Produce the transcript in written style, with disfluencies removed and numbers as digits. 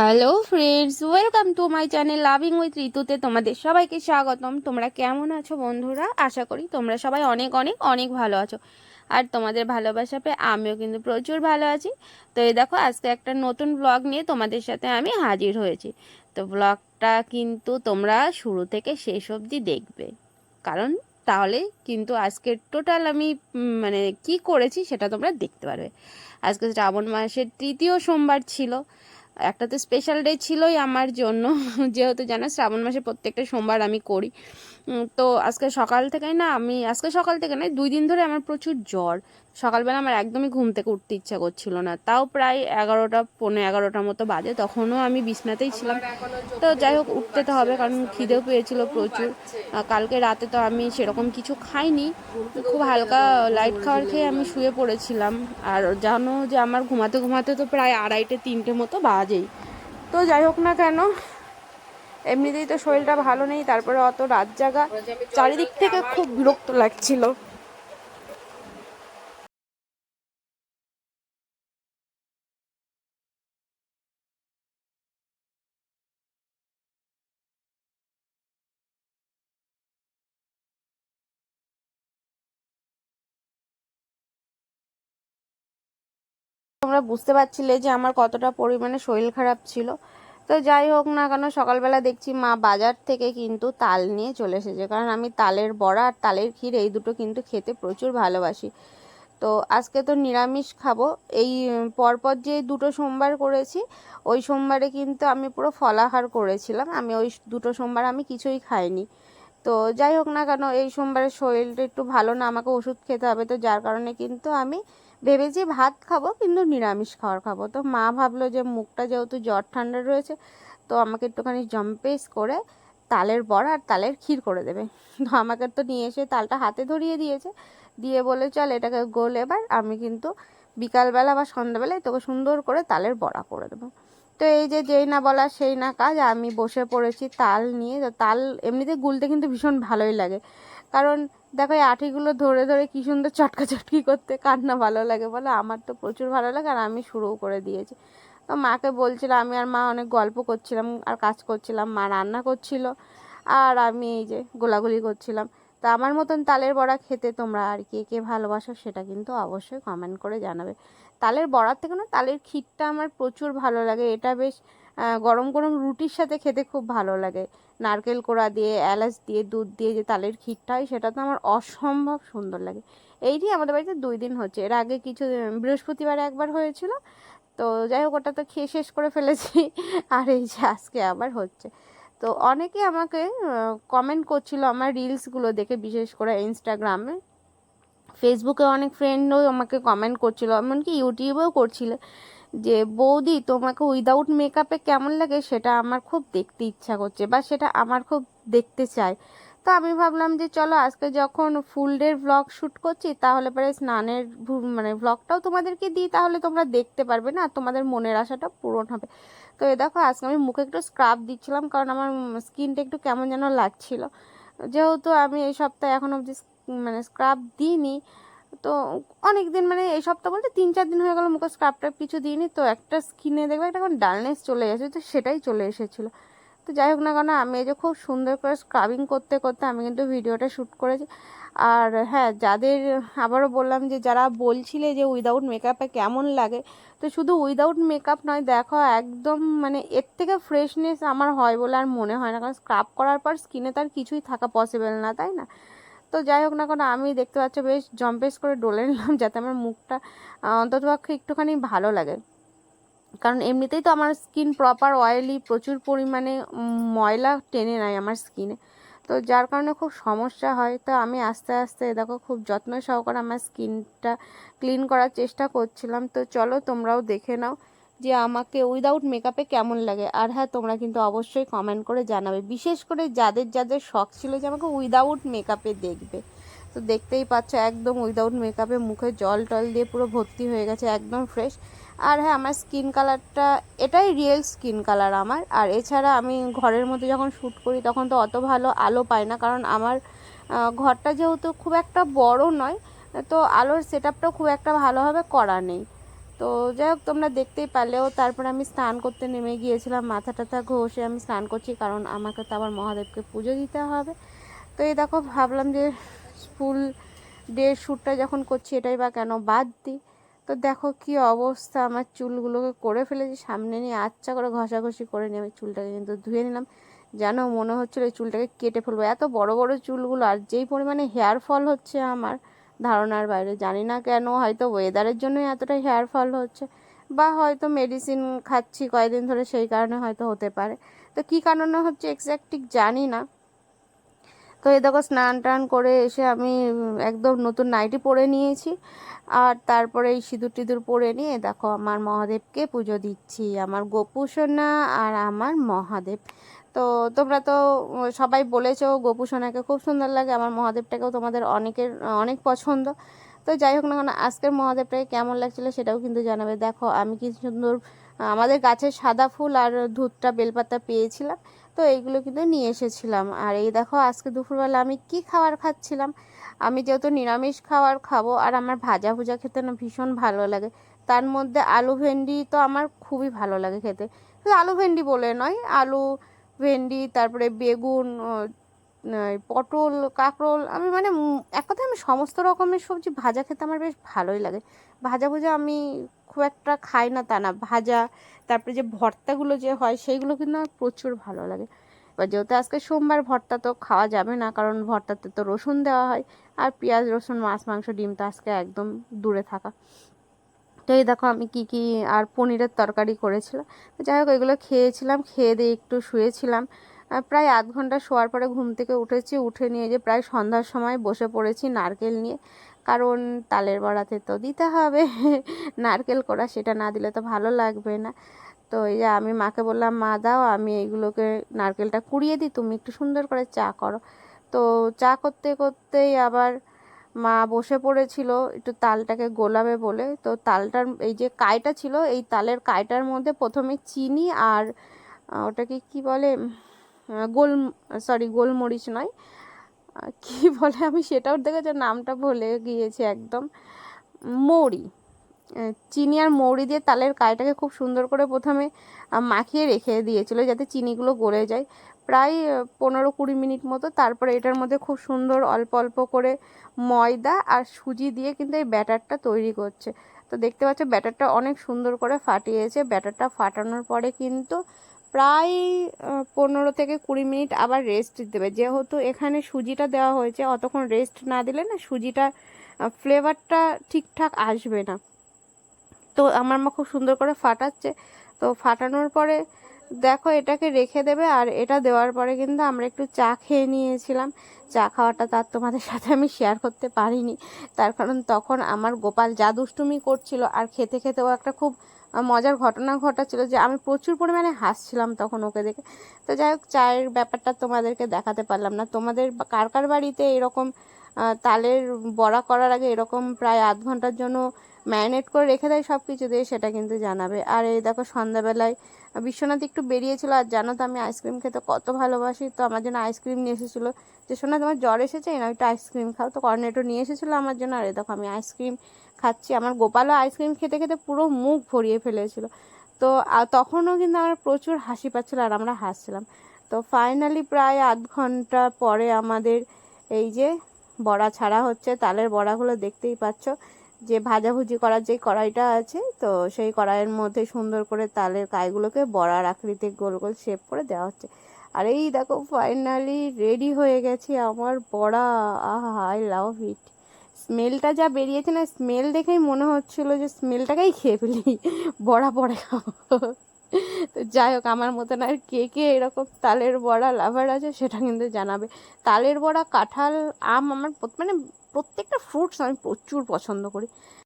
Hello friends, welcome to my channel loving with ঋতুতে তোমাদের সবাইকে স্বাগতম। তোমরা কেমন আছো বন্ধুরা? আশা করি তোমরা সবাই অনেক অনেক অনেক ভালো আছো। আর তোমাদের ভালোবাসা পেয়ে আমিও কিন্তু প্রচুর ভালো আছি। তো এই দেখো, আজকে একটা নতুন ব্লগ নিয়ে তোমাদের সাথে আমি হাজির হয়েছি। তো ব্লগটা কিন্তু তোমরা শুরু থেকে শেষ অবধি দেখবে, কারণ তাহলে কিন্তু আজকের টোটাল আমি মানে কি করেছি সেটা তোমরা দেখতে পারবে। আজকে শ্রাবণ মাসের তৃতীয় সোমবার ছিল। একটা তো স্পেশাল ডে ছিলই আমার জন্য, যেহেতু জানো শ্রাবণ মাসে প্রত্যেকটা সোমবার আমি করি। তো আজকে সকাল থেকে না, আজকে সকাল থেকে নয়, 2 দিন ধরে আমার প্রচুর জ্বর। সকালবেলা আমার একদমই ঘুম থেকে উঠতে ইচ্ছা করছিল না, তাও প্রায় 11টা পৌনে 11টার মতো বাজে, তখনও আমি বিছনাতেই ছিলাম। তো যাই হোক, উঠতে তো হবে, কারণ খিদেও পেয়েছিল প্রচুর। কালকে রাতে তো আমি সেরকম কিছু খাইনি, খুব হালকা লাইট খাবার খেয়ে আমি শুয়ে পড়েছিলাম। আর জানো যে আমার ঘুমাতে ঘুমাতে তো প্রায় 2:30-3টে মতো বাজেই। তো যাই হোক না কেন, এমনিতেই তো শরীরটা ভালো নেই, তারপরে অত রাত জাগা, চারিদিক থেকে খুব বিরক্ত লাগছিল। তোমরা বুঝতে পারছিলে যে আমার কতটা পরিমাণে শরীর খারাপ ছিল। তো যাই হোক না কেন, সকালবেলা দেখছি মা বাজার থেকে কিন্তু তাল নিয়ে চলে এসেছে, কারণ আমি তালের বড়া আর তালের ক্ষীর এই দুটো কিন্তু খেতে প্রচুর ভালোবাসি। তো আজকে তো নিরামিষ খাবো। এই পরপর যে 2টো সোমবার করেছি, ওই সোমবারে কিন্তু আমি পুরো ফলাহার করেছিলাম। আমি ওই 2টো সোমবার আমি কিছুই খাইনি। তো যাই হোক না কেন, এই সোমবারে শরীরটা একটু ভালো না, আমাকে ওষুধ খেতে হবে। তো যার কারণে কিন্তু আমি ভেবেছি ভাত খাবো, কিন্তু নিরামিষ খাবার খাবো। তো মা ভাবলো যে মুখটা যেহেতু জ্বর ঠান্ডা রয়েছে, তো আমাকে একটুখানি জম্পেস করে তালের বড়া আর তালের ক্ষীর করে দেবে। তো আমাকে তো নিয়ে এসে তালটা হাতে ধরিয়ে দিয়েছে, দিয়ে বলে চল এটাকে গোল, এবার আমি কিন্তু বিকালবেলা বা সন্ধ্যাবেলায় তোকে সুন্দর করে তালের বড়া করে দেবো। তো এই যে যেই না বলা সেই না কাজ, আমি বসে পড়েছি তাল নিয়ে। তো তাল এমনিতে গুলতে কিন্তু ভীষণ ভালোই লাগে, কারণ দেখো এই আঠিগুলো ধরে ধরে কী সুন্দর চটকাচটকি করতে কার না ভালো লাগে বলো? আমার তো প্রচুর ভালো লাগে, আর আমি শুরুও করে দিয়েছি। তো মাকে বলছিলাম, আমি আর মা অনেক গল্প করছিলাম আর কাজ করছিলাম, মা রান্না করছিল আর আমি এই যে গোলাগুলি করছিলাম। তা আমার মতন তালের বড়া খেতে তোমরা আর কে কে ভালোবাসো সেটা কিন্তু অবশ্যই কমেন্ট করে জানাবে। তালের বড়ার থেকে না তালের ক্ষীরটা আমার প্রচুর ভালো লাগে। এটা বেশ গরম গরম রুটির সাথে খেতে খুব ভালো লাগে। নারকেল কোড়া দিয়ে, এলাচ দিয়ে, দুধ দিয়ে যে তালের ক্ষীরটা হয়, সেটা তো আমার অসম্ভব সুন্দর লাগে। এইটি আমাদের বাড়িতে 2 দিন হচ্ছে, এর আগে কিছু বৃহস্পতিবারে একবার হয়েছিল। তো যাই হোক, ওটা তো খেয়ে শেষ করে ফেলেছি। আর এই যে আজকে আবার হচ্ছে। তো অনেকে আমাকে কমেন্ট করছিল আমার রিলসগুলো দেখে, বিশেষ করে ইনস্টাগ্রামে, ফেসবুকে অনেক ফ্রেন্ডও আমাকে কমেন্ট করছিল, এমনকি ইউটিউবেও করছিল, যে বৌদি তোমাকে উইদাউট মেকআপে কেমন লাগে, সেটা আমার খুব দেখতে ইচ্ছা করছে, বা সেটা আমার খুব দেখতে চাই। তো আমি ভাবলাম যে চলো আজকে যখন ফুল ডের ভ্লগ শ্যুট করছি, তাহলে পরে স্নানের মানে ভ্লগটাও তোমাদেরকে দিই, তাহলে তোমরা দেখতে পারবে না, তোমাদের মনের আশাটা পূরণ হবে। তো এ দেখো, আজকে আমি মুখে একটু স্ক্রাব দিচ্ছিলাম, কারণ আমার স্কিনটা একটু কেমন যেন লাগছিল, যেহেতু আমি এই সপ্তাহে এখন অবধি মানে স্ক্রাব দিইনি। তো অনেক দিন, মানে এই সপ্তাহ বলতে 3-4 দিন হয়ে গেল মুখে স্ক্রাব টাইপ কিছু দিইনি। তো একটা স্কিনে দেখবে একটা এখন ডালনেস চলে গেছে, তো সেটাই চলে এসেছিলো। তো যাই হোক না কেন, আমি এই যে খুব সুন্দর করে স্ক্রাবিং করতে করতে আমি কিন্তু ভিডিওটা শ্যুট করেছি। আর হ্যাঁ, যাদের, আবারও বললাম, যে যারা বলছিলে যে উইদাউট মেকআপে কেমন লাগে, তো শুধু উইদাউট মেকআপ নয়, দেখো একদম মানে এর থেকে ফ্রেশনেস আমার হয় বলে আর মনে হয় না, কারণ স্ক্রাব করার পর স্কিনে তার কিছুই থাকা পসিবল না, তাই না? তো যাই হোক না কেন, আমি দেখতে পাচ্ছ বেশ জম্পেস করে ডলে নিলাম, যাতে আমার মুখটা অন্ততপক্ষে একটুখানি ভালো লাগে। কারণ এমনিতেই তো আমার স্কিন প্রপার অয়েলি, প্রচুর পরিমাণে ময়লা টেনে নেয় আমার স্কিনে। তো যার কারণে খুব সমস্যা হয়। তো আমি আস্তে আস্তে দেখো খুব যত্ন সহকারে আমার স্কিনটা ক্লিন করার চেষ্টা করছিলাম। তো চলো তোমরাও দেখে নাও যে আমাকে উইদাউট মেকআপে কেমন লাগে। আর হ্যাঁ, তোমরা কিন্তু অবশ্যই কমেন্ট করে জানাবে, বিশেষ করে যাদের যাদের শখ ছিল যে আমাকে উইদাউট মেকআপে দেখবে। তো দেখতেই পাচ্ছ একদম উইদাউট মেকআপে মুখে জল টল দিয়ে পুরো ভর্তি হয়ে গেছে, একদম ফ্রেশ। আর হ্যাঁ, আমার স্কিন কালারটা এটাই রিয়েল স্কিন কালার আমার। আর এছাড়া আমি ঘরের মধ্যে যখন শ্যুট করি তখন তো অত ভালো আলো পাই না, কারণ আমার ঘরটা যেহেতু খুব একটা বড় নয়, তো আলোর সেট আপটাও খুব একটা ভালোভাবে করা নেই। তো যাই হোক তোমরা দেখতেই পারলেও তারপর আমি স্নান করতে নেমে গিয়েছিলাম, মাথা টাথা ঘষে আমি স্নান করছি, কারণ আমাকে তো আবার মহাদেবকে পুজো দিতে হবে। তো এই দেখো ভাবলাম যে ফুল ডে শ্যুটটা যখন করছি এটাই বা কেন বাদ দিই। তো দেখো কি অবস্থা, আমার চুলগুলোকে করে ফেলেছি, সামনে নিয়ে আচ্ছা করে ঘষাঘষি করে নিয়ে আমি চুলটাকে কিন্তু ধুয়ে নিলাম। যেন মনে হচ্ছিলো এই চুলটাকে কেটে ফেলবো, এত বড় বড় চুলগুলো, আর যেই পরিমাণে হেয়ার ফল হচ্ছে আমার ধারণার বাইরে। জানি না কেন, হয়তো ওয়েদারের জন্যই এতটা হেয়ার ফল হচ্ছে, বা হয়তো মেডিসিন খাচ্ছি কয়েকদিন ধরে সেই কারণে হয়তো হতে পারে। তো কী কারণে হচ্ছে এক্স্যাক্ট ঠিক জানি না। তো এই দেখো স্নান টান করে এসে আমি একদম নতুন নাইটি পরে নিয়েছি, আর তারপরে এই সিঁদুর টিঁদুর পরে নিয়ে দেখো আমার মহাদেবকে পুজো দিচ্ছি, আমার গোপু সোনা আর আমার মহাদেব। তো তোমরা তো সবাই বলেছো গোপু সোনাকে খুব সুন্দর লাগে, আমার মহাদেবটাকেও তোমাদের অনেকের অনেক পছন্দ। তো যাই হোক না কেন, আজকের মহাদেবটাকে কেমন লাগছিলো সেটাও কিন্তু জানাবে। দেখো আমি কি সুন্দর আমাদের গাছের সাদা ফুল আর ধূপটা বেলপাতা পেয়েছিলাম, তো এইগুলো কিন্তু নিয়ে এসেছিলাম। আর এই দেখো আজকে দুপুরবেলা আমি কি খাবার খাচ্ছিলাম, আমি যেহেতু নিরামিষ খাবার খাবো আর আমার ভাজা ভুজা খেতে না ভীষণ ভালো লাগে, তার মধ্যে আলু ভেন্ডি তো আমার খুবই ভালো লাগে খেতে। আলু ভেন্ডি বলে নয়, আলু ভেন্ডি তারপরে বেগুন পটল কাঁকরোল, আমি মানে এক কথায় আমি সমস্ত রকমের সবজি ভাজা খেতে আমার বেশ ভালোই লাগে। ভাজা ভুজা আমি খুব একটা খাই না তা না, ভাজা তারপরে যে ভর্তাগুলো যে হয় সেইগুলো কিন্তু আমার প্রচুর ভালো লাগে। এবার যেহেতু আজকে সোমবার, ভর্তা তো খাওয়া যাবে না, কারণ ভর্তাতে তো রসুন দেওয়া হয়, আর পেঁয়াজ রসুন মাছ মাংস ডিম তো আজকে একদম দূরে থাকা। তো এই দেখো আমি কি কি আর পনিরের তরকারি করেছিলাম। যাই হোক এগুলো খেয়েছিলাম, খেয়ে দিয়ে একটু শুয়েছিলাম। প্রায় আধ ঘন্টা শোয়ার পরে ঘুম থেকে উঠেছি, উঠে নিয়ে যে প্রায় সন্ধ্যার সময় বসে পড়েছি নারকেল নিয়ে, কারণ তালের বড়াতে তো দিতে হবে নারকেল কোড়া, সেটা না দিলে তো ভালো লাগবে না। তো এই যে আমি মাকে বললাম মা দাও আমি এইগুলোকে নারকেলটা কুড়িয়ে দিই, তুমি একটু সুন্দর করে চা করো। তো চা করতে করতেই আবার মা বসে পড়েছিল একটু তালটাকে গোলাবে বলে। তো তালটার এই যে কাইটা ছিল, এই তালের কাইটার মধ্যে প্রথমে চিনি আর ওটাকে কি বলে, গোল সরি গোলমরিচ নয়, কি বলে আমি সেটাও দেখেছি নামটা ভুলে গিয়েছি একদম, মৌরি, চিনি আর মৌরি দিয়ে তালের কাইটাকে খুব সুন্দর করে প্রথমে মাখিয়ে রেখে দিয়েছিল যাতে চিনিগুলো গলে যায়, প্রায় 15-20 মিনিট মতো। তারপরে এটার মধ্যে খুব সুন্দর অল্প অল্প করে ময়দা আর সুজি দিয়ে কিন্তু এই ব্যাটারটা তৈরি করছে। তো দেখতে পাচ্ছ ব্যাটারটা অনেক সুন্দর করে ফাটিয়েছে, ব্যাটারটা ফাটানোর পরে কিন্তু প্রায় 15-20 মিনিট আবার রেস্ট দেবে, যেহেতু এখানে সুজিটা দেওয়া হয়েছে, অতক্ষণ রেস্ট না দিলে না সুজিটা ফ্লেভারটা ঠিকঠাক আসবে না। তো আমার মা খুব সুন্দর করে ফাটাচ্ছে। তো ফাটানোর পরে দেখো এটাকে রেখে দেবে, আর এটা দেওয়ার পরে কিন্তু আমরা একটু চা খেয়ে নিয়েছিলাম। চা খাওয়াটা তার তোমাদের সাথে আমি শেয়ার করতে পারিনি, তার কারণ তখন আমার গোপাল যা দুষ্টুমি করছিল, আর খেতে খেতেও একটা খুব মজার ঘটনা ঘটাচ্ছিল যে আমি প্রচুর পরিমাণে হাসছিলাম তখন ওকে দেখে। তো যাই হোক চায়ের ব্যাপারটা তোমাদেরকে দেখাতে পারলাম না। তোমাদের কার কার বাড়িতে এরকম তালের বড়া করার আগে এরকম প্রায় আধ ঘন্টার জন্য ম্যারিনেট করে রেখে দেয় সব কিছু দিয়ে, সেটা কিন্তু জানাবে। আর এই দেখো সন্ধ্যাবেলায় বিশ্বনাথ একটু বেরিয়েছিল, আর জানো তো আমি আইসক্রিম খেতে কত ভালোবাসি, তো আমার জন্য আইসক্রিম নিয়ে এসেছিলো, যে শোনা তোমার জ্বর এসেছে না একটু আইসক্রিম খাও, তো কর্নেটো নিয়ে এসেছিলো আমার জন্য। আর এই দেখো আমি আইসক্রিম খাচ্ছি, আমার গোপালও আইসক্রিম খেতে খেতে পুরো মুখ ভরিয়ে ফেলেছিল। তো তখনও কিন্তু আমার প্রচুর হাসি পাচ্ছিলো আর আমরা হাসছিলাম। তো ফাইনালি প্রায় আধ ঘন্টা পরে আমাদের এই যে বড়া ছাড়া হচ্ছে, তালের বড়াগুলো দেখতেই পাচ্ছ, যে ভাজাভুজি করার যে কড়াইটা আছে, তো সেই কড়াইয়ের মধ্যে সুন্দর করে তালের কাইগুলোকে বড়ার আকৃতি গোল গোল শেপ করে দেওয়া হচ্ছে। আর এই দেখো ফাইনালি রেডি হয়ে গেছে আমার বড়া, আহা আই লাভ ইট। স্মেলটা যা বেরিয়েছে না, স্মেল দেখেই মনে হচ্ছিলো যে স্মেলটাকেই খেয়ে ফেলি, বড়া পরে খাবো। তো যাই হোক আমার মতন আর কে কে এরকম তালের বড়া লাভার আছে সেটা কিন্তু জানাবে। তালের বড়া, কাঁঠাল, আম, আমার মানে প্রত্যেকটা ফ্রুটস আমি প্রচুর পছন্দ করি।